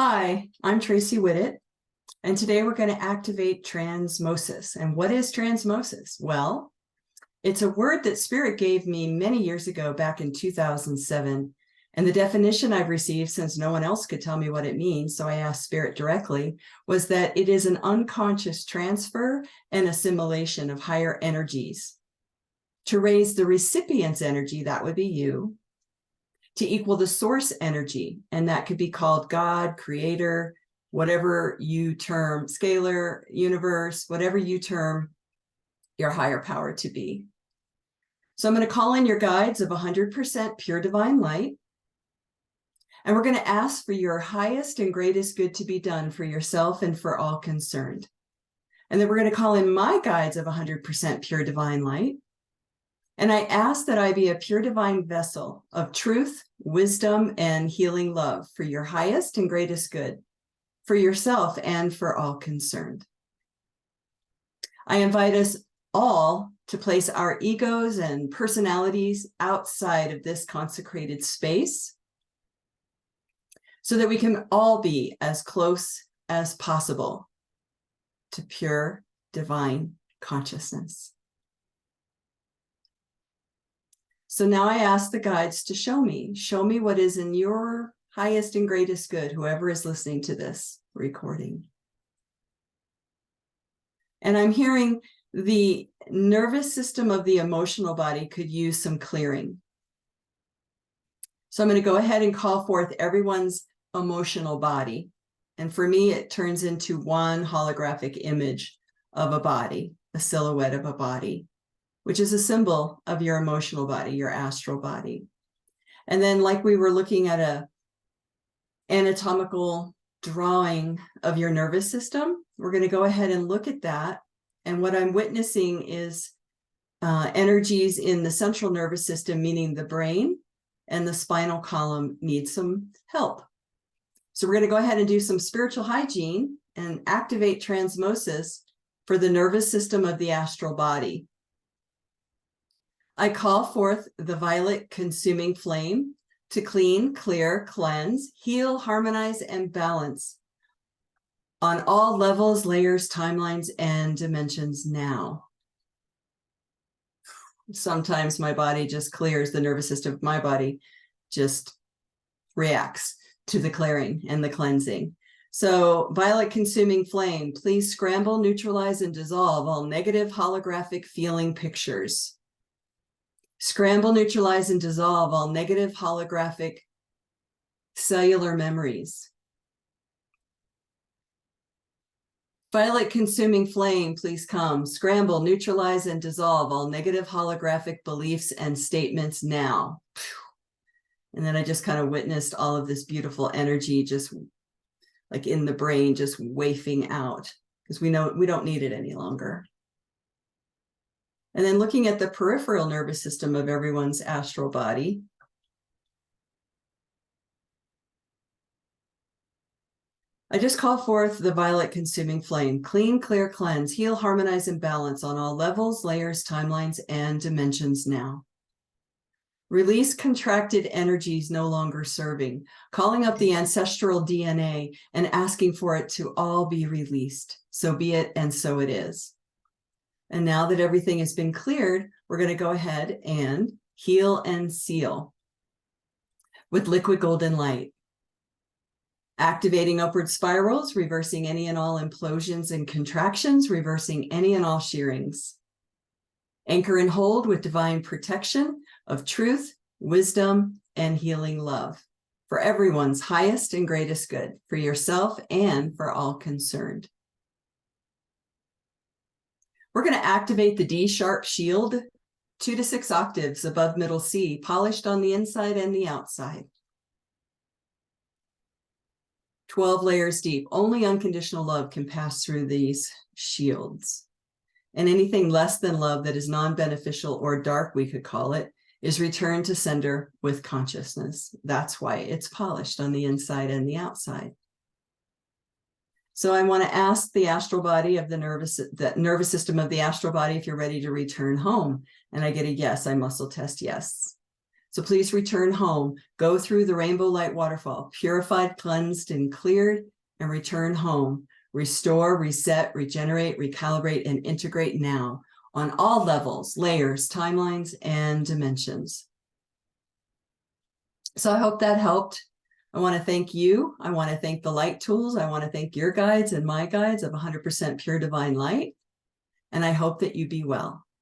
Hi, I'm Tracy Whittet, and today we're going to activate transmosis. And what is transmosis? Well, it's a word that Spirit gave me many years ago, back in 2007. And the definition I've received, since no one else could tell me what it means, so I asked Spirit directly, was that it is an unconscious transfer and assimilation of higher energies to raise the recipient's energy, that would be you, to equal the source energy, and that could be called God, creator, whatever you term, scalar, universe, whatever you term your higher power to be. So I'm going to call in your guides of 100% pure divine light, and we're going to ask for your highest and greatest good to be done for yourself and for all concerned. And then we're going to call in my guides of 100% pure divine light, and I ask that I be a pure divine vessel of truth, wisdom, and healing love for your highest and greatest good, for yourself and for all concerned. I invite us all to place our egos and personalities outside of this consecrated space so that we can all be as close as possible to pure divine consciousness. So now I ask the guides to show me what is in your highest and greatest good, whoever is listening to this recording. And I'm hearing the nervous system of the emotional body could use some clearing. So I'm going to go ahead and call forth everyone's emotional body. And for me, it turns into one holographic image of a body, a silhouette of a body, which is a symbol of your emotional body, your astral body. And then, like we were looking at a anatomical drawing of your nervous system, we're going to go ahead and look at that. And what I'm witnessing is energies in the central nervous system, meaning the brain, and the spinal column need some help. So we're going to go ahead and do some spiritual hygiene and activate transmosis for the nervous system of the astral body. I call forth the violet consuming flame to clean, clear, cleanse, heal, harmonize, and balance on all levels, layers, timelines, and dimensions now. Sometimes my body just clears, the nervous system of my body just reacts to the clearing and the cleansing. So violet consuming flame, please scramble, neutralize, and dissolve all negative holographic feeling pictures. Scramble, neutralize, and dissolve all negative holographic cellular memories. Violet consuming flame, please come. Scramble, neutralize, and dissolve all negative holographic beliefs and statements now. And then I just kind of witnessed all of this beautiful energy just like in the brain, just wafting out, because we know we don't need it any longer. And then looking at the peripheral nervous system of everyone's astral body. I just call forth the violet consuming flame. Clean, clear, cleanse, heal, harmonize, and balance on all levels, layers, timelines, and dimensions now. Release contracted energies no longer serving, calling up the ancestral DNA and asking for it to all be released. So be it, and so it is. And now that everything has been cleared, we're going to go ahead and heal and seal with liquid golden light. Activating upward spirals, reversing any and all implosions and contractions, reversing any and all shearings. Anchor and hold with divine protection of truth, wisdom, and healing love for everyone's highest and greatest good, for yourself and for all concerned. We're going to activate the D-sharp shield 2 to 6 octaves above middle C, polished on the inside and the outside. 12 layers deep. Only unconditional love can pass through these shields. And anything less than love that is non-beneficial or dark, we could call it, is returned to sender with consciousness. That's why it's polished on the inside and the outside. So I want to ask the astral body of the nervous system of the astral body if you're ready to return home. And I get a yes, I muscle test yes. So please return home. Go through the rainbow light waterfall, purified, cleansed, and cleared, and return home. Restore, reset, regenerate, recalibrate, and integrate now on all levels, layers, timelines, and dimensions. So I hope that helped. I want to thank you. I want to thank the light tools. I want to thank your guides and my guides of 100% pure divine light. And I hope that you be well.